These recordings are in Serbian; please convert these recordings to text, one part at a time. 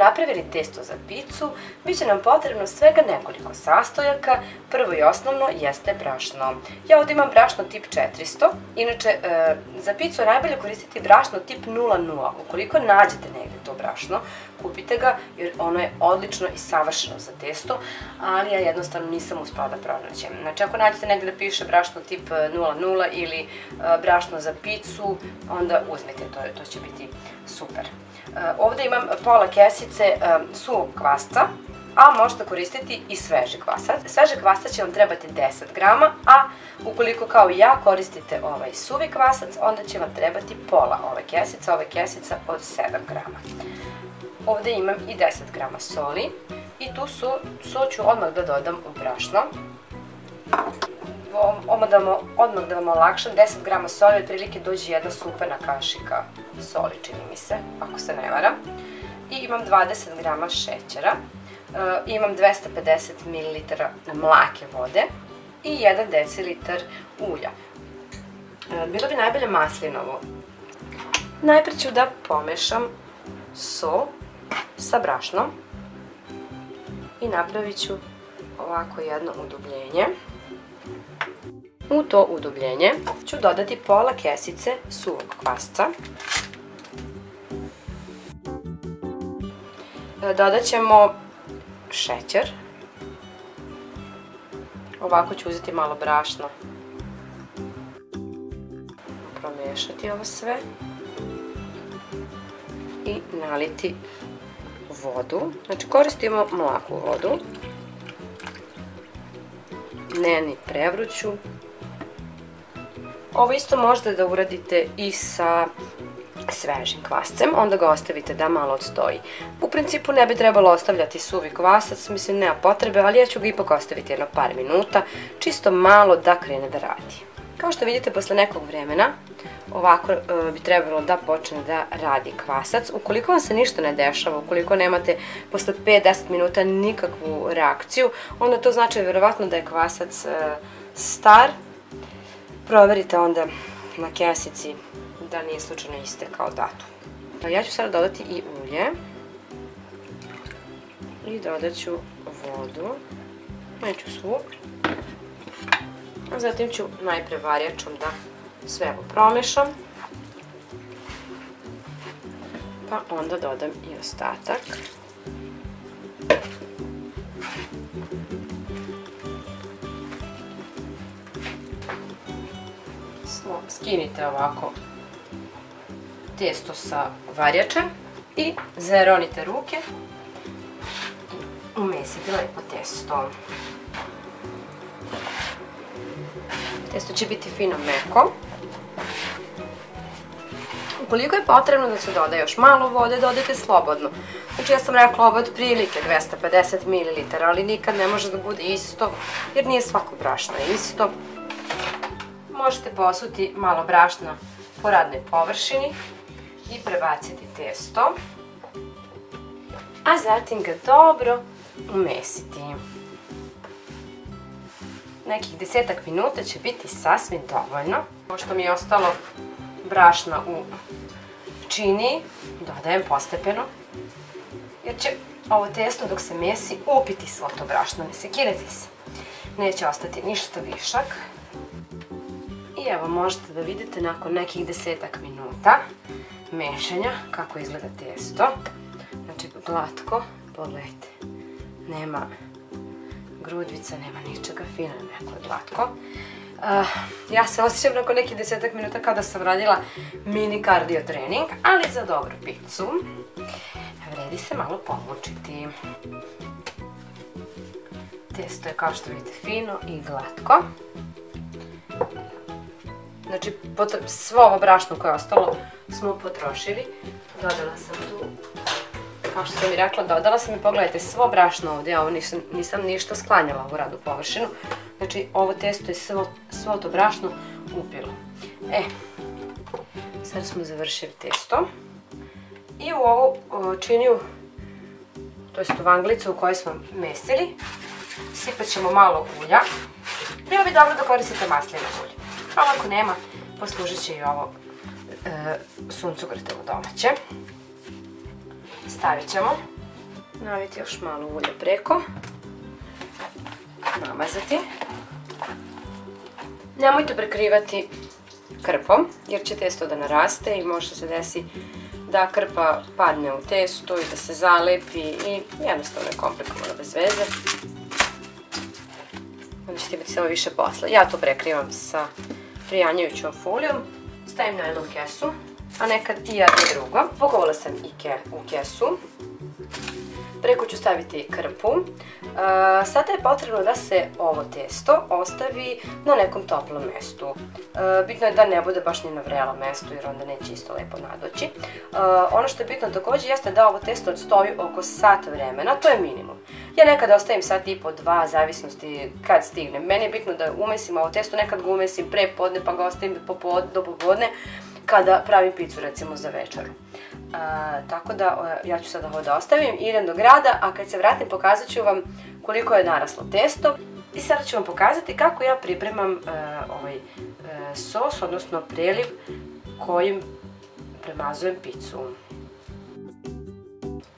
napravili testo za picu, bit će nam potrebno svega nekoliko sastojaka. Prvo i osnovno jeste brašno. Ja ovdje imam brašno tip 400, inače za picu je najbolje koristiti brašno tip 00. Ukoliko nađete negdje to brašno, kupite ga jer ono je odlično i savršeno za testo, ali ja jednostavno nisam uspela da pronađem. Znači ako nađete negdje da piše brašno tip 00 ili brašno za picu, onda uzmite to, to će biti super. Ovdje imam pola kesice suvog kvasca, a možete koristiti i sveži kvasac. Sveži kvasac će vam trebati 10 grama, a ukoliko kao i ja koristite ovaj suvi kvasac, onda će vam trebati pola ove kesica od 7 grama. Ovdje imam i 10 grama soli i tu sol ću odmah da dodam u brašno. Odmah da vam olakšam, 10 grama soli otprilike dođe jedna supena kašika soli, čini mi se, ako se ne varam. I imam 20 grama šećera, imam 250 ml mlake vode i 1 decilitar ulja. Bilo bi najbolje maslinovo. Najprije ću da pomešam sol sa brašnom i napravit ću ovako jedno udubljenje. U to udubljenje ću dodati pola kesice suvog kvasca. Dodat ćemo šećer. Ovako ću uzeti malo brašna. Promiješati ovo sve. I naliti vodu. Znači koristimo mlaku vodu. Ne ni prevruću. Ovo isto možete da uradite i sa svežim kvascem, onda ga ostavite da malo odstoji. U principu ne bi trebalo ostavljati suvi kvasac, mislim nema potrebe, ali ja ću ga ipak ostaviti jedno par minuta, čisto malo da krene da radi. Kao što vidite, posle nekog vremena, ovako bi trebalo da počne da radi kvasac. Ukoliko vam se ništa ne dešava, ukoliko nemate posle 5-10 minuta nikakvu reakciju, onda to znači verovatno da je kvasac star. Proverite onda na kesici da nije slučajno istekao datum. Ja ću sada dodati i ulje i dodat ću vodu, neću svu. Zatim ću najpre varjačom da sve ovo promešam, pa onda dodam i ostatak. Skinite ovako testo sa varjačem i zaronite ruke i umesite lepo testo. Testo će biti fino meko. Ukoliko je potrebno da se doda još malo vode, dodajte slobodno. Znači ja sam rekla ovo od prilike 250 ml, ali nikad ne može da bude isto, jer nije svako brašno isto. Možete posuti malo brašna po radnoj površini i prebaciti testo, a zatim ga dobro umesiti. Nekih 10 minuta će biti sasvim dovoljno. Pošto mi je ostalo brašna u čini, dodajem postepeno, jer će ovo testo dok se mesi upiti svo to brašno, ne sekirajte se. Neće ostati ništa višak. I evo možete da vidite nakon nekih 10 minuta mešanja kako izgleda testo. Znači glatko, pogledajte, nema grudvica, nema ničega, fino je meko i glatko. Ja se osjećam nakon nekih 10 minuta kao da sam radila mini kardio trening, ali za dobru picu vredi se malo pomučiti. Testo je kao što vidite fino i glatko. Znači, svo ovo brašno koje je ostalo smo potrošili. Dodala sam tu, kao što sam i rekla, dodala sam i pogledajte svo brašno ovdje, ovo nisam ništa sklanjala u radnu površinu. Znači, ovo testo je svo to brašno upilo. Sad smo završili testo. I u ovu činiju, to jest u vanglicu u kojoj smo mesili, sipat ćemo malo ulja. Bilo bi dobro da koristite maslinovo ulje. Ali ako nema, poslužit će i ovo suncokretovo domaće. Stavit ćemo naliti još malo ulja preko, namazati. Nemojte prekrivati krpom jer će testo da naraste i može se desi da krpa padne u testo i da se zalepi i jednostavno je komplikovano bez veze. Onda ćete imati samo više posla. Ja to prekrivam sa prijanjajućom folijom, stavim najlon kesu, a nekad i jedno i drugo. Pakovala sam i u kesu. Preko ću staviti krpu. Sada je potrebno da se ovo testo ostavi na nekom toplom mestu. Bitno je da ne bude baš ni na vrelom mestu jer onda neće isto lepo nadoći. Ono što je bitno također jeste da ovo testo stoji oko sat vremena, to je minimum. Ja nekad ostavim sat i po, dva, zavisnosti kad stignem. Meni je bitno da umesim ovo testo, nekad ga umesim pre podne pa ga ostavim do popodne kada pravim picu recimo za večeru. Tako da ja ću sada ovo da ostavim, idem do grada, a kad se vratim pokazat ću vam koliko je naraslo testo i sada ću vam pokazati kako ja pripremam ovaj sos, odnosno preliv kojim premazujem picu.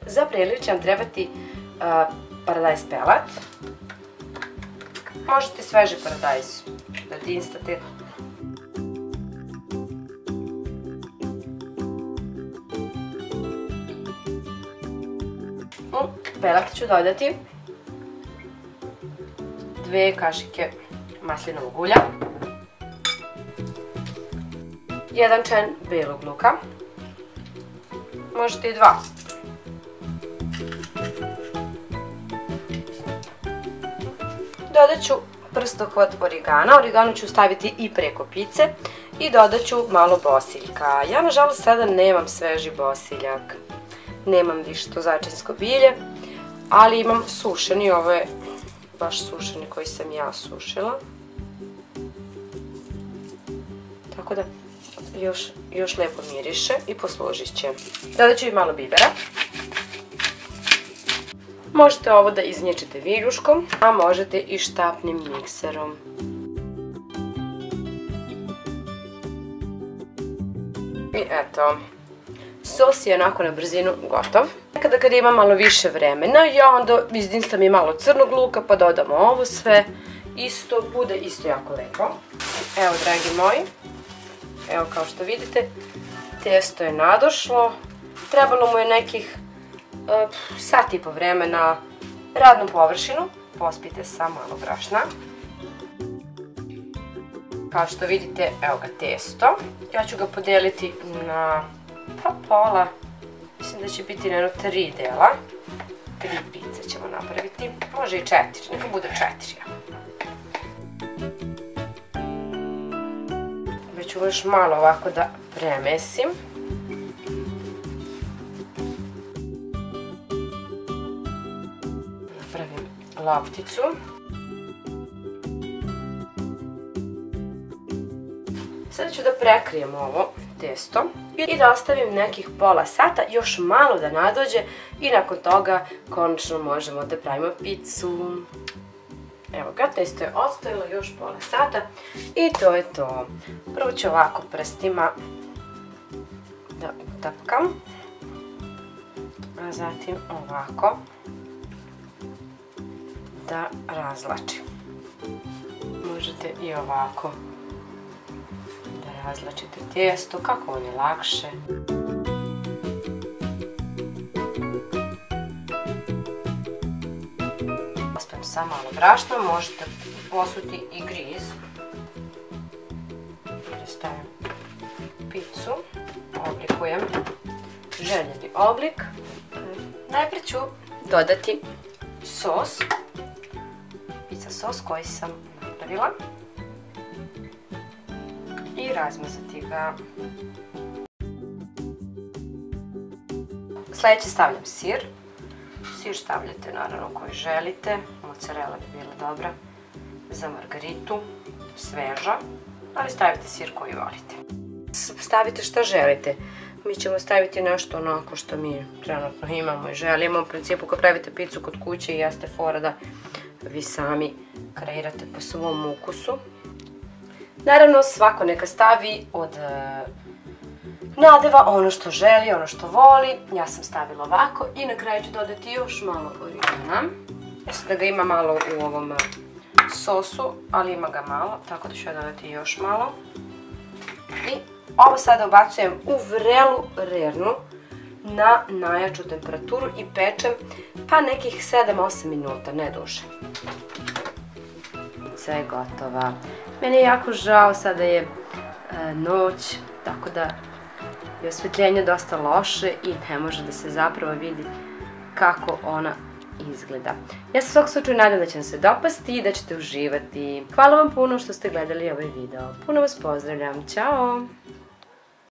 Za preliv će vam trebati paradajz pelat. Možete sveži paradajz da dinstate. U pelat ću dodati 2 kašike maslinovog ulja, 1 čen belog luka, možete i 2. Dodat ću prstohvat origana, origano ću staviti i preko pice i dodat ću malo bosiljka. Ja nažalost sada nemam sveži bosiljak, nemam više to začinsko bilje, ali imam sušeni, ovo je baš sušeni koji sam ja sušila. Tako da još lepo miriše i poslužit će. Dodat ću i malo bibera. Možete ovo da iznječite viljuškom, a možete i štapnim mikserom. I eto, sos je onako na brzinu gotov. Kada ima malo više vremena, ja onda izdinstam i malo crnog luka pa dodamo ovo sve. Isto bude isto jako lepo. Evo, dragi moji, evo kao što vidite, testo je nadošlo. Trebalo mu je nekih sat i po vremena radnu površinu. Pospite sa malo brašna. Kao što vidite, evo ga testo. Ja ću ga podeliti na pola. Mislim da će biti na 3 dela. 3 pice ćemo napraviti. Može i 4, neka bude 4. Već ću još malo ovako da premesim. Napravim lopticu. Sada ću da prekrijem ovo testo i da ostavim nekih pola sata, još malo da nadođe i nakon toga konačno možemo da pravimo picu. Evo ga, testo je odstojilo još pola sata i to je to. Prvo ću ovako prstima da utapkam, a zatim ovako da razlačim. Možete i ovako da razlačite testo, kako vam je lakše. Pospem sa malo brašna, možete posuti i griz. Stavim picu, oblikujem željeni oblik. Najprije ću dodati sos, pizza sos koji sam napravila i razmazati ga. Sljedeće stavljam sir. Sir stavljate naravno koji želite. Mozzarella bi bila dobra za margaritu, sveža, ali stavite sir koji volite. Stavite što želite. Mi ćemo staviti nešto onako što mi trenutno imamo i želimo. U principu kad pravite picu kod kuće i jeste fora da vi sami kreirate po svom ukusu. Naravno svako neka stavi od nadeva ono što želi, ono što voli. Ja sam stavila ovako i na kraju ću dodati još malo origana. Mislim da ga ima malo u ovom sosu, ali ima ga malo, tako da ću ja dodati još malo. I ovo sada ubacujem u vrelu rernu na najjaču temperaturu i pečem pa nekih 7-8 minuta, ne duže. Sve je gotova. Meni je jako žao, sada je noć, tako da je osvetljenje dosta loše i ne može da se zapravo vidi kako ona izgleda. Ja se u svakom slučaju nadam da će vam se dopasti i da ćete uživati. Hvala vam puno što ste gledali ovaj video. Puno vas pozdravljam. Ćao!